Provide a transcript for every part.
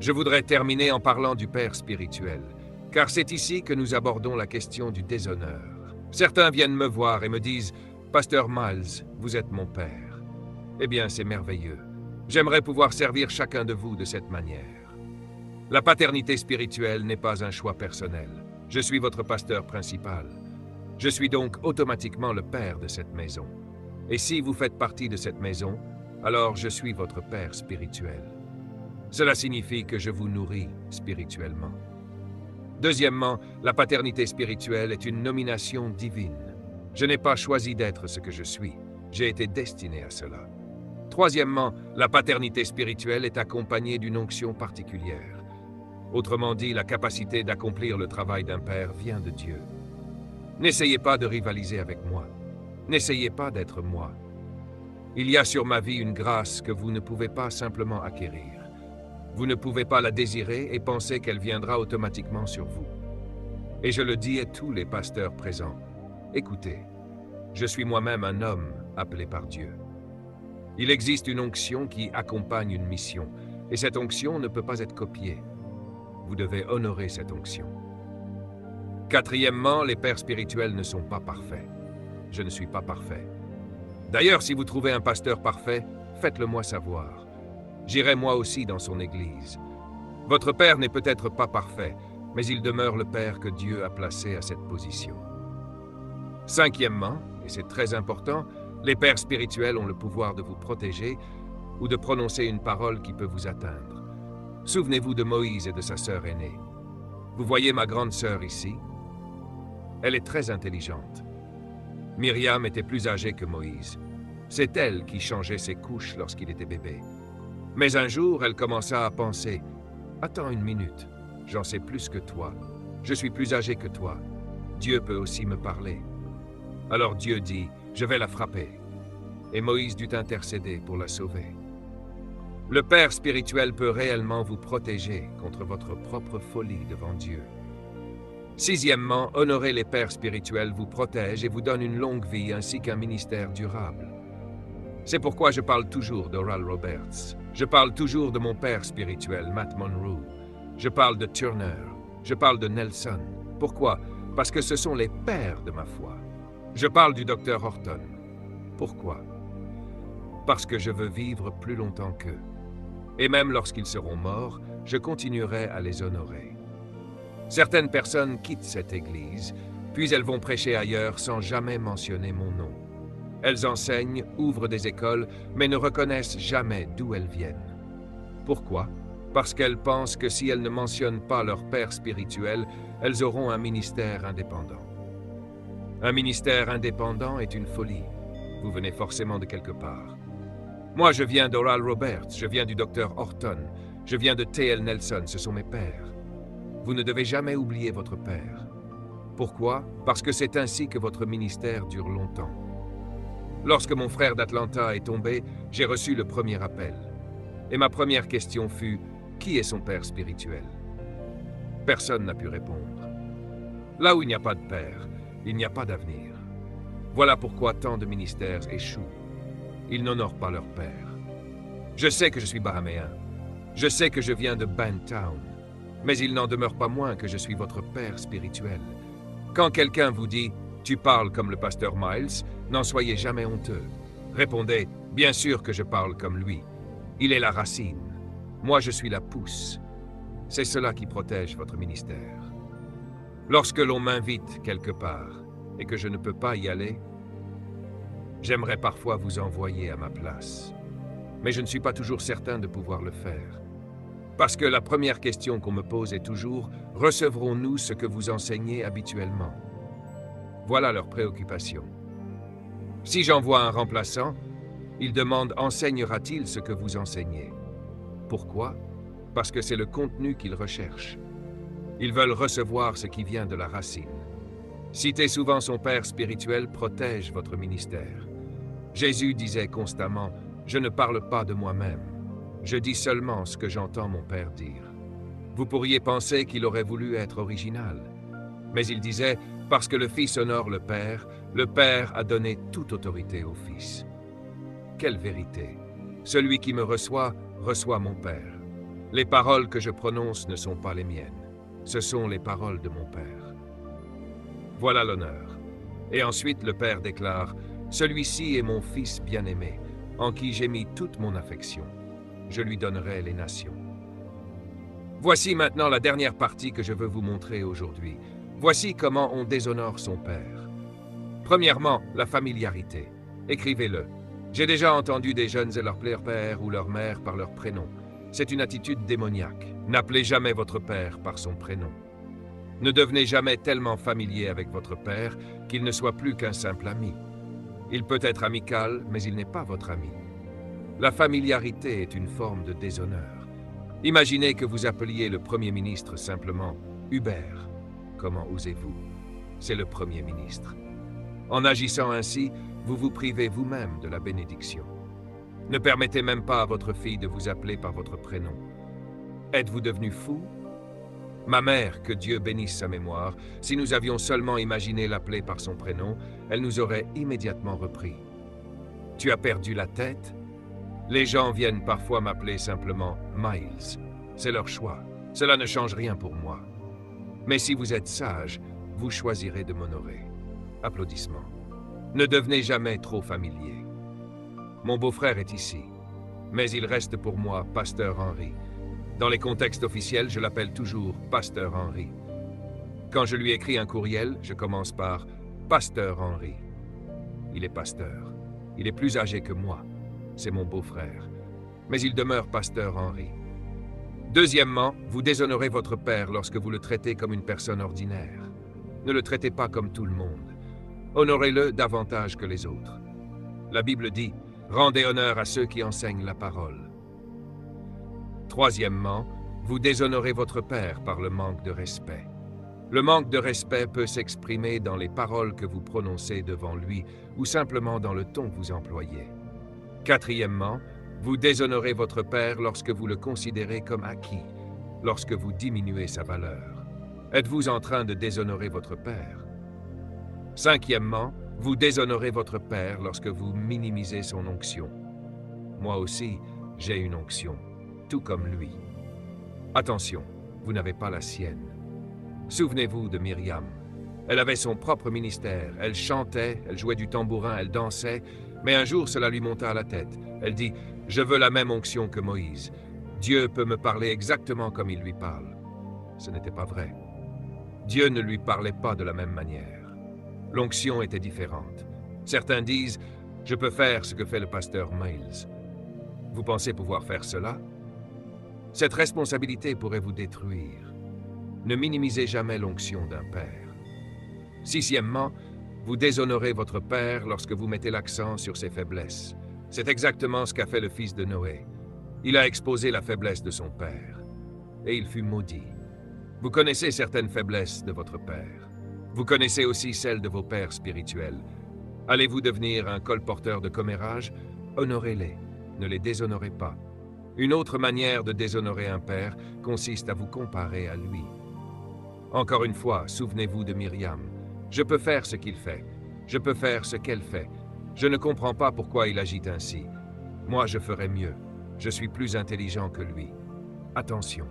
Je voudrais terminer en parlant du Père spirituel, car c'est ici que nous abordons la question du déshonneur. Certains viennent me voir et me disent « Pasteur Miles, vous êtes mon Père ». Eh bien, c'est merveilleux. J'aimerais pouvoir servir chacun de vous de cette manière. La paternité spirituelle n'est pas un choix personnel. Je suis votre pasteur principal. Je suis donc automatiquement le père de cette maison. Et si vous faites partie de cette maison, alors je suis votre père spirituel. Cela signifie que je vous nourris spirituellement. Deuxièmement, la paternité spirituelle est une nomination divine. Je n'ai pas choisi d'être ce que je suis. J'ai été destiné à cela. Troisièmement, la paternité spirituelle est accompagnée d'une onction particulière. Autrement dit, la capacité d'accomplir le travail d'un père vient de Dieu. N'essayez pas de rivaliser avec moi. N'essayez pas d'être moi. Il y a sur ma vie une grâce que vous ne pouvez pas simplement acquérir. Vous ne pouvez pas la désirer et penser qu'elle viendra automatiquement sur vous. Et je le dis à tous les pasteurs présents. Écoutez, je suis moi-même un homme appelé par Dieu. Il existe une onction qui accompagne une mission, et cette onction ne peut pas être copiée. Vous devez honorer cette onction. Quatrièmement, les pères spirituels ne sont pas parfaits. Je ne suis pas parfait. D'ailleurs, si vous trouvez un pasteur parfait, faites-le moi savoir. J'irai moi aussi dans son église. Votre père n'est peut-être pas parfait, mais il demeure le père que Dieu a placé à cette position. Cinquièmement, et c'est très important, les pères spirituels ont le pouvoir de vous protéger ou de prononcer une parole qui peut vous atteindre. Souvenez-vous de Moïse et de sa sœur aînée. Vous voyez ma grande sœur ici? Elle est très intelligente. Myriam était plus âgée que Moïse. C'est elle qui changeait ses couches lorsqu'il était bébé. Mais un jour, elle commença à penser « Attends une minute, j'en sais plus que toi. Je suis plus âgé que toi. Dieu peut aussi me parler. » Alors Dieu dit « Je vais la frapper. » Et Moïse dut intercéder pour la sauver. Le Père spirituel peut réellement vous protéger contre votre propre folie devant Dieu. Sixièmement, honorer les pères spirituels vous protège et vous donne une longue vie ainsi qu'un ministère durable. C'est pourquoi je parle toujours d'Oral Roberts. Je parle toujours de mon père spirituel, Matt Monroe. Je parle de Turner. Je parle de Nelson. Pourquoi? Parce que ce sont les pères de ma foi. Je parle du docteur Horton. Pourquoi? Parce que je veux vivre plus longtemps qu'eux. Et même lorsqu'ils seront morts, je continuerai à les honorer. Certaines personnes quittent cette église, puis elles vont prêcher ailleurs sans jamais mentionner mon nom. Elles enseignent, ouvrent des écoles, mais ne reconnaissent jamais d'où elles viennent. Pourquoi? Parce qu'elles pensent que si elles ne mentionnent pas leur père spirituel, elles auront un ministère indépendant. Un ministère indépendant est une folie. Vous venez forcément de quelque part. Moi, je viens d'Oral Roberts, je viens du docteur Horton, je viens de T.L. Nelson, ce sont mes pères. Vous ne devez jamais oublier votre père. Pourquoi? Parce que c'est ainsi que votre ministère dure longtemps. Lorsque mon frère d'Atlanta est tombé, j'ai reçu le premier appel. Et ma première question fut « Qui est son père spirituel ?» Personne n'a pu répondre. Là où il n'y a pas de père, il n'y a pas d'avenir. Voilà pourquoi tant de ministères échouent. Ils n'honorent pas leur père. Je sais que je suis bahaméen. Je sais que je viens de Bandtown. Mais il n'en demeure pas moins que je suis votre père spirituel. Quand quelqu'un vous dit « Tu parles comme le pasteur Miles », n'en soyez jamais honteux. Répondez « Bien sûr que je parle comme lui. Il est la racine. Moi, je suis la pousse. » C'est cela qui protège votre ministère. Lorsque l'on m'invite quelque part et que je ne peux pas y aller, j'aimerais parfois vous envoyer à ma place. Mais je ne suis pas toujours certain de pouvoir le faire. Parce que la première question qu'on me pose est toujours « Recevrons-nous ce que vous enseignez habituellement ?» Voilà leur préoccupation. Si j'envoie un remplaçant, il demande « Enseignera-t-il ce que vous enseignez ?» Pourquoi? Parce que c'est le contenu qu'ils recherchent. Ils veulent recevoir ce qui vient de la racine. Citer souvent son père spirituel protège votre ministère. Jésus disait constamment « Je ne parle pas de moi-même. Je dis seulement ce que j'entends mon Père dire. » Vous pourriez penser qu'il aurait voulu être original. Mais il disait « Parce que le Fils honore le Père a donné toute autorité au Fils. » Quelle vérité! Celui qui me reçoit, reçoit mon Père. Les paroles que je prononce ne sont pas les miennes. Ce sont les paroles de mon Père. Voilà l'honneur. Et ensuite le Père déclare, « Celui-ci est mon Fils bien-aimé, en qui j'ai mis toute mon affection. Je lui donnerai les nations. » Voici maintenant la dernière partie que je veux vous montrer aujourd'hui. Voici comment on déshonore son Père. Premièrement, la familiarité. Écrivez-le. J'ai déjà entendu des jeunes et leur père ou leur mère par leur prénom. C'est une attitude démoniaque. N'appelez jamais votre père par son prénom. Ne devenez jamais tellement familier avec votre père qu'il ne soit plus qu'un simple ami. Il peut être amical, mais il n'est pas votre ami. La familiarité est une forme de déshonneur. Imaginez que vous appeliez le Premier ministre simplement Hubert. Comment osez-vous? C'est le Premier ministre. En agissant ainsi, vous vous privez vous-même de la bénédiction. Ne permettez même pas à votre fille de vous appeler par votre prénom. Êtes-vous devenu fou? Ma mère, que Dieu bénisse sa mémoire, si nous avions seulement imaginé l'appeler par son prénom, elle nous aurait immédiatement repris. Tu as perdu la tête? Les gens viennent parfois m'appeler simplement Miles. C'est leur choix. Cela ne change rien pour moi. Mais si vous êtes sage, vous choisirez de m'honorer. Applaudissements. Ne devenez jamais trop familier. Mon beau-frère est ici, mais il reste pour moi Pasteur Henry. Dans les contextes officiels, je l'appelle toujours Pasteur Henry. Quand je lui écris un courriel, je commence par Pasteur Henry. Il est pasteur. Il est plus âgé que moi. C'est mon beau-frère. Mais il demeure Pasteur Henry. Deuxièmement, vous déshonorez votre père lorsque vous le traitez comme une personne ordinaire. Ne le traitez pas comme tout le monde. Honorez-le davantage que les autres. La Bible dit « Rendez honneur à ceux qui enseignent la parole ». Troisièmement, vous déshonorez votre père par le manque de respect. Le manque de respect peut s'exprimer dans les paroles que vous prononcez devant lui ou simplement dans le ton que vous employez. Quatrièmement, vous déshonorez votre père lorsque vous le considérez comme acquis, lorsque vous diminuez sa valeur. Êtes-vous en train de déshonorer votre père? Cinquièmement, vous déshonorez votre père lorsque vous minimisez son onction. Moi aussi, j'ai une onction, tout comme lui. Attention, vous n'avez pas la sienne. Souvenez-vous de Myriam. Elle avait son propre ministère, elle chantait, elle jouait du tambourin, elle dansait, mais un jour cela lui monta à la tête. Elle dit « Je veux la même onction que Moïse. Dieu peut me parler exactement comme il lui parle. » Ce n'était pas vrai. Dieu ne lui parlait pas de la même manière. L'onction était différente. Certains disent « Je peux faire ce que fait le pasteur Miles. » Vous pensez pouvoir faire cela? Cette responsabilité pourrait vous détruire. Ne minimisez jamais l'onction d'un père. Sixièmement, vous déshonorez votre père lorsque vous mettez l'accent sur ses faiblesses. C'est exactement ce qu'a fait le fils de Noé. Il a exposé la faiblesse de son père. Et il fut maudit. Vous connaissez certaines faiblesses de votre père. Vous connaissez aussi celles de vos pères spirituels. Allez-vous devenir un colporteur de commérage? Honorez-les, ne les déshonorez pas. Une autre manière de déshonorer un père consiste à vous comparer à lui. Encore une fois, souvenez-vous de Myriam. Je peux faire ce qu'il fait. Je peux faire ce qu'elle fait. Je ne comprends pas pourquoi il agit ainsi. Moi, je ferai mieux. Je suis plus intelligent que lui. Attention.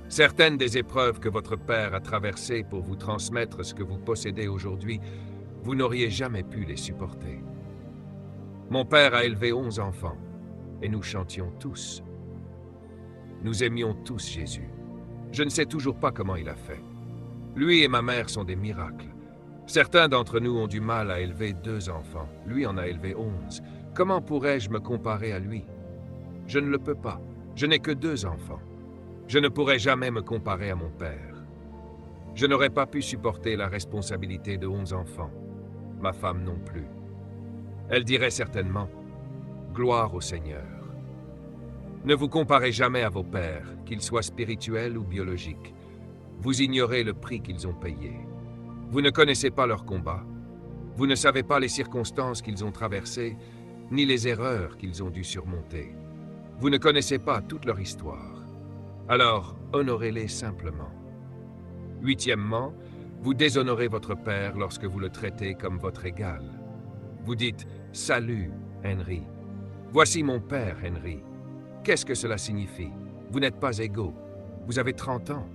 Certaines des épreuves que votre père a traversées pour vous transmettre ce que vous possédez aujourd'hui, vous n'auriez jamais pu les supporter. Mon père a élevé 11 enfants, et nous chantions tous. Nous aimions tous Jésus. Je ne sais toujours pas comment il a fait. Lui et ma mère sont des miracles. Certains d'entre nous ont du mal à élever 2 enfants. Lui en a élevé 11. Comment pourrais-je me comparer à lui? Je ne le peux pas. Je n'ai que 2 enfants. Je ne pourrais jamais me comparer à mon père. Je n'aurais pas pu supporter la responsabilité de 11 enfants. Ma femme non plus. Elle dirait certainement « Gloire au Seigneur ». Ne vous comparez jamais à vos pères, qu'ils soient spirituels ou biologiques. Vous ignorez le prix qu'ils ont payé. Vous ne connaissez pas leur combat. Vous ne savez pas les circonstances qu'ils ont traversées, ni les erreurs qu'ils ont dû surmonter. Vous ne connaissez pas toute leur histoire. Alors, honorez-les simplement. Huitièmement, vous déshonorez votre père lorsque vous le traitez comme votre égal. Vous dites « Salut, Henry. Voici mon père, Henry. » Qu'est-ce que cela signifie? Vous n'êtes pas égaux. Vous avez 30 ans.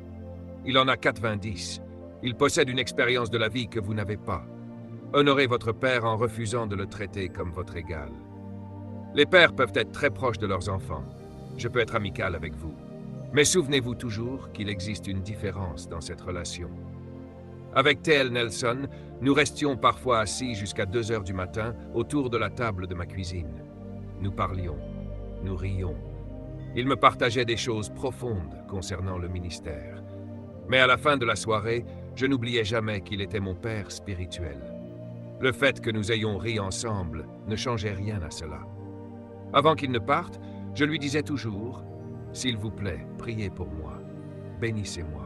Il en a 90. Il possède une expérience de la vie que vous n'avez pas. Honorez votre père en refusant de le traiter comme votre égal. Les pères peuvent être très proches de leurs enfants. Je peux être amical avec vous. Mais souvenez-vous toujours qu'il existe une différence dans cette relation. Avec T.L. Nelson, nous restions parfois assis jusqu'à 2 heures du matin autour de la table de ma cuisine. Nous parlions, nous rions. Il me partageait des choses profondes concernant le ministère. Mais à la fin de la soirée, je n'oubliais jamais qu'il était mon père spirituel. Le fait que nous ayons ri ensemble ne changeait rien à cela. Avant qu'il ne parte, je lui disais toujours « S'il vous plaît, priez pour moi, bénissez-moi ».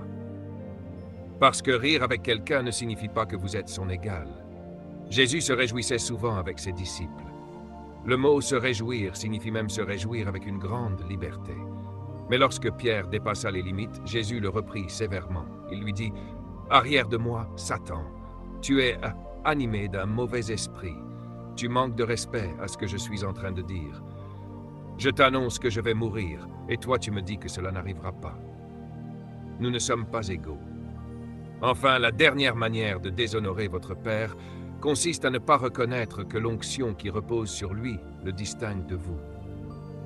Parce que rire avec quelqu'un ne signifie pas que vous êtes son égal. Jésus se réjouissait souvent avec ses disciples. Le mot « se réjouir » signifie même se réjouir avec une grande liberté. Mais lorsque Pierre dépassa les limites, Jésus le reprit sévèrement. Il lui dit « Arrière de moi, Satan, tu es animé d'un mauvais esprit. Tu manques de respect à ce que je suis en train de dire. Je t'annonce que je vais mourir, et toi tu me dis que cela n'arrivera pas. Nous ne sommes pas égaux. Enfin, la dernière manière de déshonorer votre père consiste à ne pas reconnaître que l'onction qui repose sur lui le distingue de vous.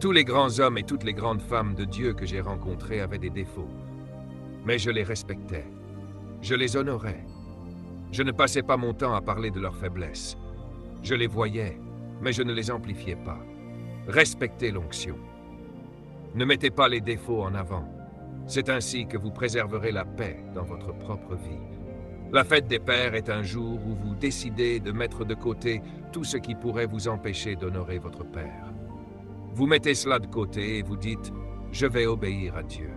Tous les grands hommes et toutes les grandes femmes de Dieu que j'ai rencontrés avaient des défauts. Mais je les respectais. Je les honorais. Je ne passais pas mon temps à parler de leurs faiblesses. Je les voyais, mais je ne les amplifiais pas. Respectez l'onction. Ne mettez pas les défauts en avant. C'est ainsi que vous préserverez la paix dans votre propre vie. La fête des pères est un jour où vous décidez de mettre de côté tout ce qui pourrait vous empêcher d'honorer votre père. Vous mettez cela de côté et vous dites « Je vais obéir à Dieu.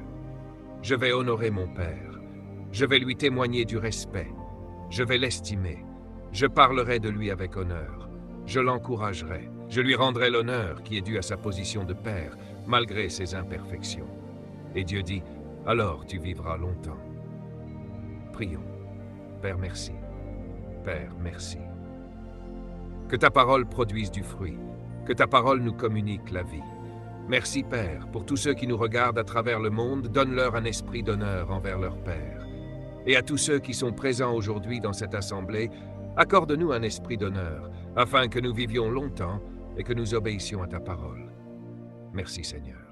Je vais honorer mon père. Je vais lui témoigner du respect. Je vais l'estimer. Je parlerai de lui avec honneur. Je l'encouragerai. Je lui rendrai l'honneur qui est dû à sa position de père, malgré ses imperfections. » Et Dieu dit « Alors tu vivras longtemps. » Prions. Père, merci. Père, merci. Que ta parole produise du fruit. Que ta parole nous communique la vie. Merci, Père, pour tous ceux qui nous regardent à travers le monde, donne-leur un esprit d'honneur envers leur Père. Et à tous ceux qui sont présents aujourd'hui dans cette assemblée, accorde-nous un esprit d'honneur, afin que nous vivions longtemps et que nous obéissions à ta parole. Merci, Seigneur.